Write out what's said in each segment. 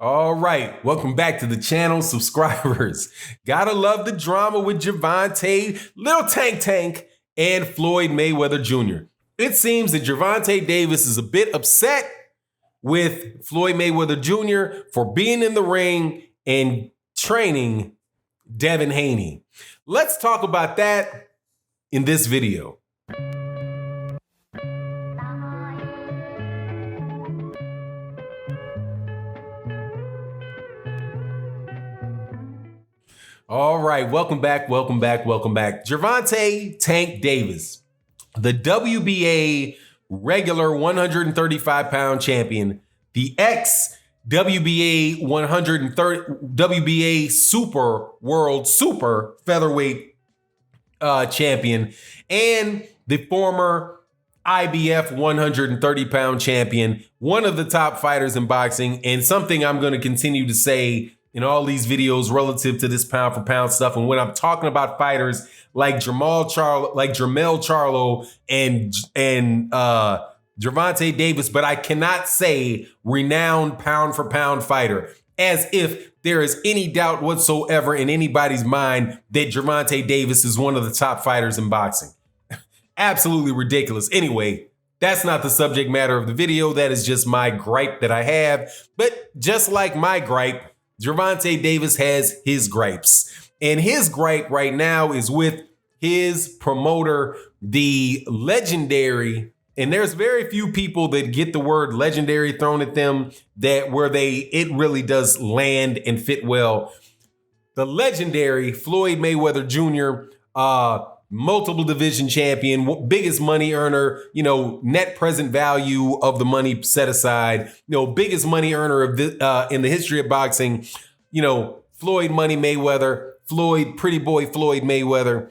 All right, welcome back to the channel, subscribers. Gotta love the drama with Gervonta, Lil Tank, and Floyd Mayweather Jr. It seems that Gervonta Davis is a bit upset with Floyd Mayweather Jr. for being in the ring and training Devin Haney. Let's talk about that in this video. All right, welcome back. Gervonta Tank Davis, the WBA regular 135-pound champion, the ex-WBA WBA super featherweight champion, and the former IBF 130-pound champion, one of the top fighters in boxing, and something I'm going to continue to say in all these videos relative to this pound for pound stuff. And when I'm talking about fighters like Jermell Charlo and Gervonta Davis, but I cannot say renowned pound for pound fighter, as if there is any doubt whatsoever in anybody's mind that Gervonta Davis is one of the top fighters in boxing. Absolutely ridiculous. Anyway, that's not the subject matter of the video. That is just my gripe that I have. But just like my gripe, Gervonta Davis has his gripes. And his gripe right now is with his promoter, the legendary, and there's very few people that get the word legendary thrown at them it really does land and fit well. The legendary Floyd Mayweather Jr., multiple division champion, biggest money earner, net present value of the money set aside, biggest money earner of in the history of boxing, Floyd Money Mayweather, Pretty Boy Floyd Mayweather,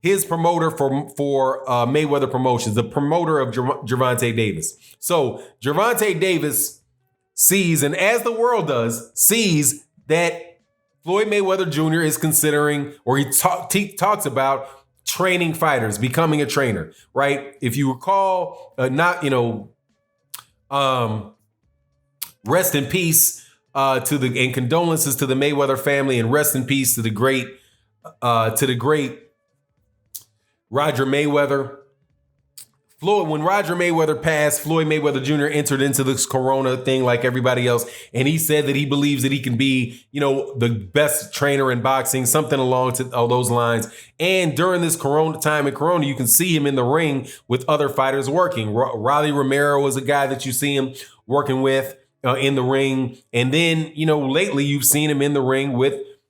his promoter for Mayweather Promotions, the promoter of Gervonta Davis. So Gervonta Davis sees, and as the world does, sees that Floyd Mayweather Jr. is considering, or he talks about training fighters, becoming a trainer, right? If you recall, rest in peace and condolences to the Mayweather family, and rest in peace to the great Roger Mayweather. When Roger Mayweather passed, Floyd Mayweather Jr. entered into this Corona thing like everybody else. And he said that he believes that he can be, the best trainer in boxing, something along those lines. And during this Corona time in Corona, you can see him in the ring with other fighters working. Rolly Romero is a guy that you see him working with in the ring. And then, lately you've seen him in the ring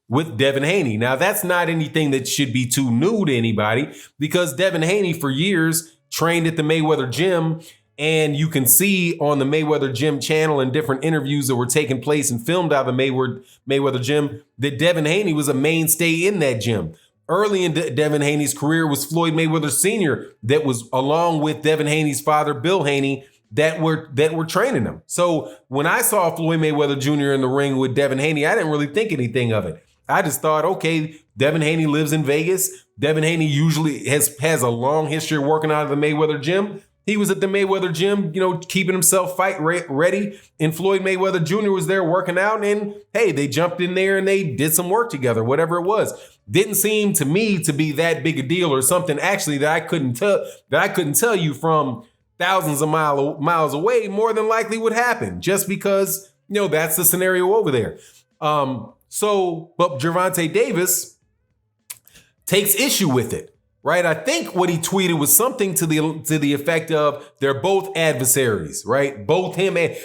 with Devin Haney. Now, that's not anything that should be too new to anybody, because Devin Haney for years trained at the Mayweather Gym, and you can see on the Mayweather Gym channel and different interviews that were taking place and filmed out of the Mayweather Gym that Devin Haney was a mainstay in that gym. Early in Devin Haney's career was Floyd Mayweather Sr. that was along with Devin Haney's father, Bill Haney, that were training him. So when I saw Floyd Mayweather Jr. in the ring with Devin Haney, I didn't really think anything of it. I just thought, okay, Devin Haney lives in Vegas. Devin Haney usually has a long history of working out of the Mayweather Gym. He was at the Mayweather Gym, keeping himself fight ready. And Floyd Mayweather Jr. was there working out. And hey, they jumped in there and they did some work together, whatever it was. Didn't seem to me to be that big a deal, or something actually that I couldn't tell you from thousands of miles away more than likely would happen, just because, that's the scenario over there. But Gervonta Davis takes issue with it, right? I think what he tweeted was something to the effect of, they're both adversaries, right? Both him and,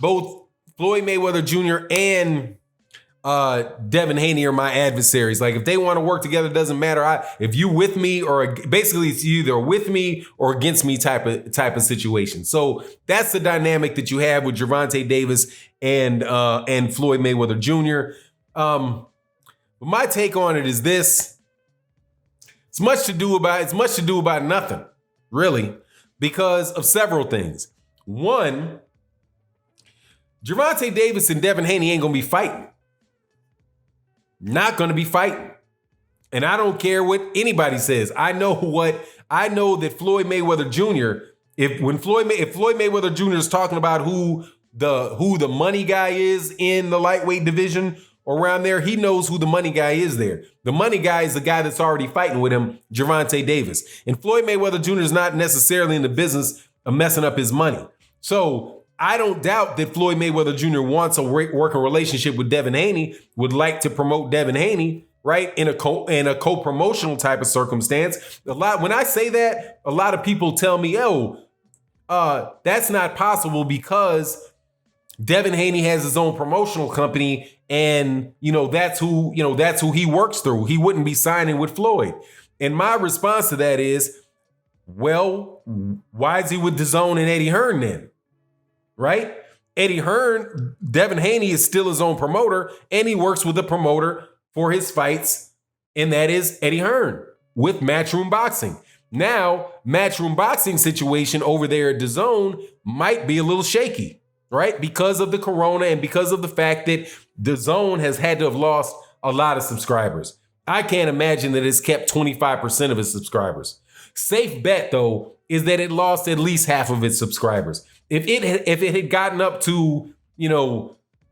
both Floyd Mayweather Jr. and Devin Haney are my adversaries. Like, if they want to work together, it doesn't matter. If you with me, or basically it's either with me or against me type of situation. So that's the dynamic that you have with Gervonta Davis and Floyd Mayweather Jr. But my take on it is this: it's much to do about nothing, really, because of several things. One, Gervonta Davis and Devin Haney ain't gonna be fighting. Not going to be fighting. And I don't care what anybody says. I know that Floyd Mayweather Jr., if Floyd Mayweather Jr. is talking about who who the money guy is in the lightweight division around there. He knows who the money guy is there. The money guy is the guy that's already fighting with him, Gervonta Davis. And Floyd Mayweather Jr. is not necessarily in the business of messing up his money. So I don't doubt that Floyd Mayweather Jr. wants a working relationship with Devin Haney, would like to promote Devin Haney, right, in a co-promotional type of circumstance. When I say that, a lot of people tell me, that's not possible because Devin Haney has his own promotional company, and that's who he works through. He wouldn't be signing with Floyd. And my response to that is, well, why is he with DAZN and Eddie Hearn then? Right? Eddie Hearn, Devin Haney is still his own promoter, and he works with a promoter for his fights, and that is Eddie Hearn with Matchroom Boxing. Now, Matchroom Boxing situation over there at DAZN might be a little shaky, right? Because of the corona and because of the fact that DAZN has had to have lost a lot of subscribers. I can't imagine that it's kept 25% of its subscribers. Safe bet, though, is that it lost at least half of its subscribers. If it had gotten up to,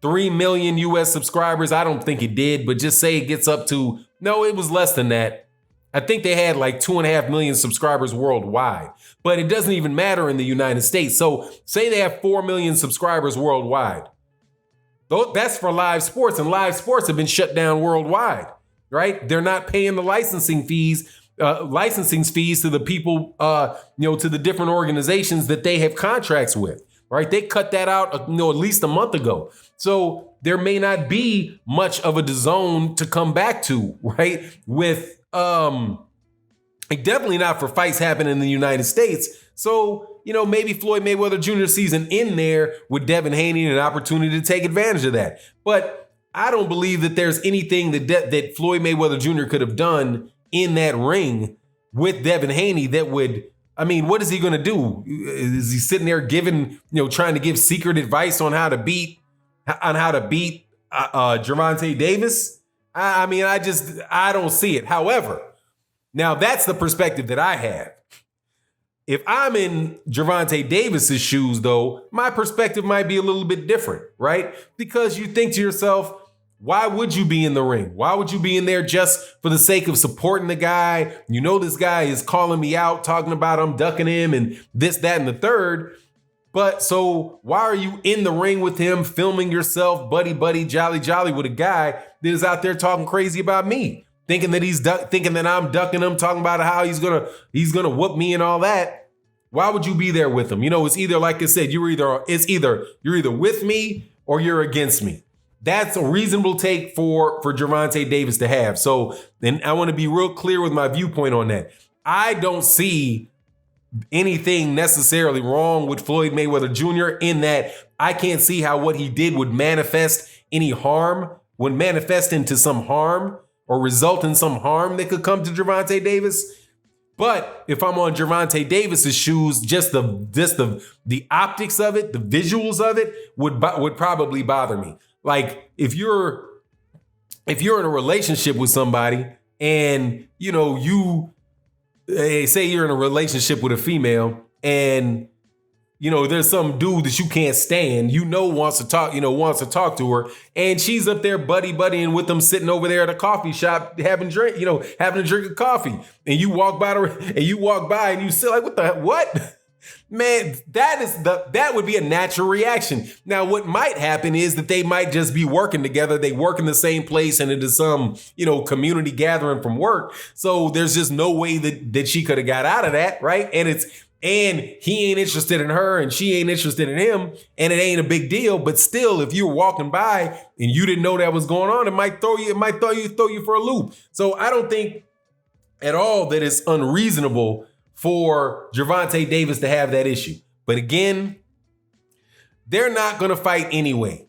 3 million US subscribers, I don't think it did, but just say it gets up to, no, it was less than that. I think they had like 2.5 million subscribers worldwide, but it doesn't even matter in the United States. So say they have 4 million subscribers worldwide. That's for live sports, and live sports have been shut down worldwide, right? They're not paying the licensing fees to the people, to the different organizations that they have contracts with, right? They cut that out, at least a month ago. So there may not be much of a DAZN to come back to, right? With definitely not for fights happening in the United States. So, maybe Floyd Mayweather Jr. sees an in there with Devin Haney and an opportunity to take advantage of that. But I don't believe that there's anything that Floyd Mayweather Jr. could have done in that ring with Devin Haney that would, what is he going to do? Is he sitting there trying to give secret advice on how to beat Gervonta Davis? I don't see it. However, now that's the perspective that I have. If I'm in Gervonta Davis's shoes, though, my perspective might be a little bit different, right? Because you think to yourself, why would you be in the ring? Why would you be in there just for the sake of supporting the guy? This guy is calling me out, talking about I'm ducking him and this, that, and the third. But so why are you in the ring with him, filming yourself, buddy, jolly with a guy that is out there talking crazy about me, thinking that I'm ducking him, talking about how he's gonna whoop me and all that? Why would you be there with him? It's either, like I said, you're either with me or you're against me. That's a reasonable take for Gervonta Davis to have. So, and I want to be real clear with my viewpoint on that. I don't see anything necessarily wrong with Floyd Mayweather Jr. in that I can't see how what he did would manifest into some harm or result in some harm that could come to Gervonta Davis. But if I'm on Gervonta Davis's shoes, just the optics of it, the visuals of it would probably bother me. Like if you're in a relationship with somebody and you say you're in a relationship with a female and there's some dude that you can't stand, wants to talk to her, and she's up there buddying with them, sitting over there at a coffee shop having a drink of coffee, and you walk by and you sit like, what? Man, that would be a natural reaction. Now, what might happen is that they might just be working together. They work in the same place and it is some, community gathering from work. So there's just no way that she could have got out of that, right? And he ain't interested in her and she ain't interested in him, and it ain't a big deal. But still, if you were walking by and you didn't know that was going on, it might throw you for a loop. So I don't think at all that it's unreasonable for Gervonta Davis to have that issue. But again, they're not going to fight anyway.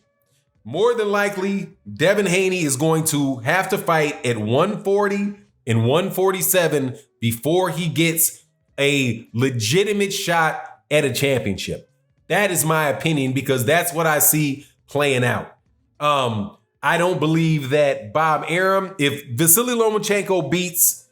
More than likely, Devin Haney is going to have to fight at 140 and 147 before he gets a legitimate shot at a championship. That is my opinion, because that's what I see playing out. I don't believe that Bob Arum, if Vasily Lomachenko beats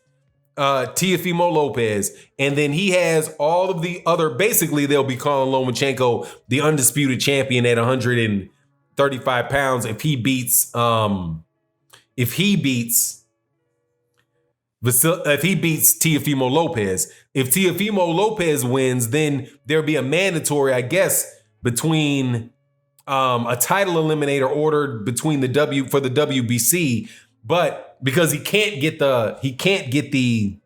Teofimo Lopez, and then he has all of the other. Basically, they'll be calling Lomachenko the undisputed champion at 135 pounds if he beats Teofimo Lopez. If Teofimo Lopez wins, then there'll be a mandatory, I guess, between a title eliminator ordered between the WBC, but because he can't get the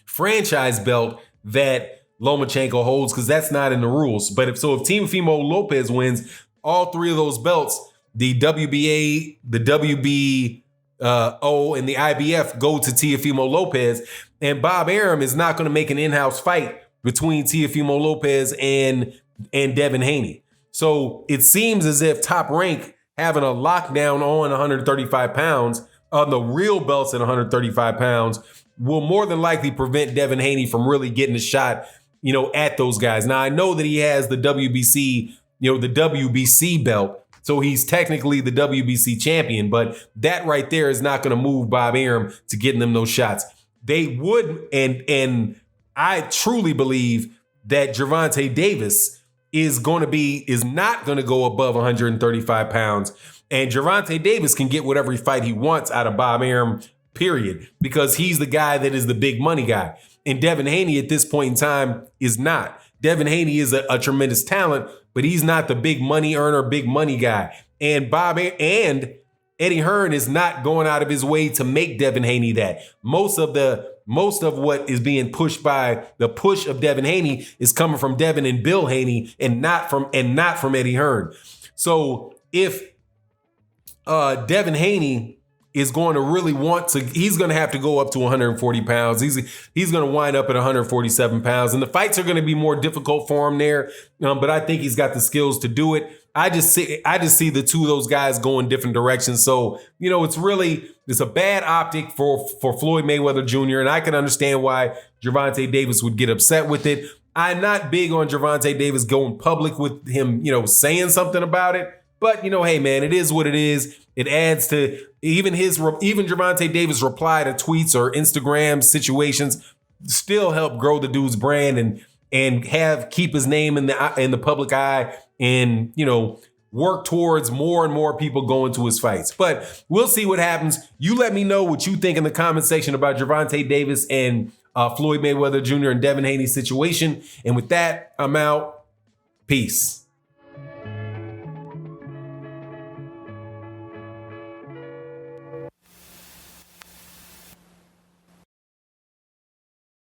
franchise belt that Lomachenko holds, because that's not in the rules. But if Teofimo Lopez wins, all three of those belts, the WBA, the WBO, and the IBF go to Teofimo Lopez, and Bob Arum is not going to make an in-house fight between Teofimo Lopez and Devin Haney. So it seems as if Top Rank having a lockdown on 135 pounds on the real belts at 135 pounds will more than likely prevent Devin Haney from really getting a shot, at those guys. Now, I know that he has the WBC, the WBC belt, so he's technically the WBC champion, but that right there is not going to move Bob Arum to getting them those shots. They would, and I truly believe that Gervonta Davis is not going to go above 135 pounds. And Gervonta Davis can get whatever fight he wants out of Bob Arum, period, because he's the guy that is the big money guy. And Devin Haney at this point in time is not. Devin Haney is a tremendous talent, but he's not the big money earner, big money guy. And Eddie Hearn is not going out of his way to make Devin Haney that. Most of what is being pushed by the push of Devin Haney is coming from Devin and Bill Haney and not from Eddie Hearn. So if Devin Haney is going to really he's going to have to go up to 140 pounds. He's going to wind up at 147 pounds, and the fights are going to be more difficult for him there. But I think he's got the skills to do it. I just see the two of those guys going different directions. So, it's a bad optic for Floyd Mayweather Jr., and I can understand why Gervonta Davis would get upset with it. I'm not big on Gervonta Davis going public with him, saying something about it. But, hey, man, it is what it is. It adds to even Gervonta Davis' reply to tweets or Instagram situations still help grow the dude's brand and keep his name in the public eye and, work towards more and more people going to his fights. But we'll see what happens. You let me know what you think in the comment section about Gervonta Davis and Floyd Mayweather Jr. and Devin Haney's situation. And with that, I'm out. Peace.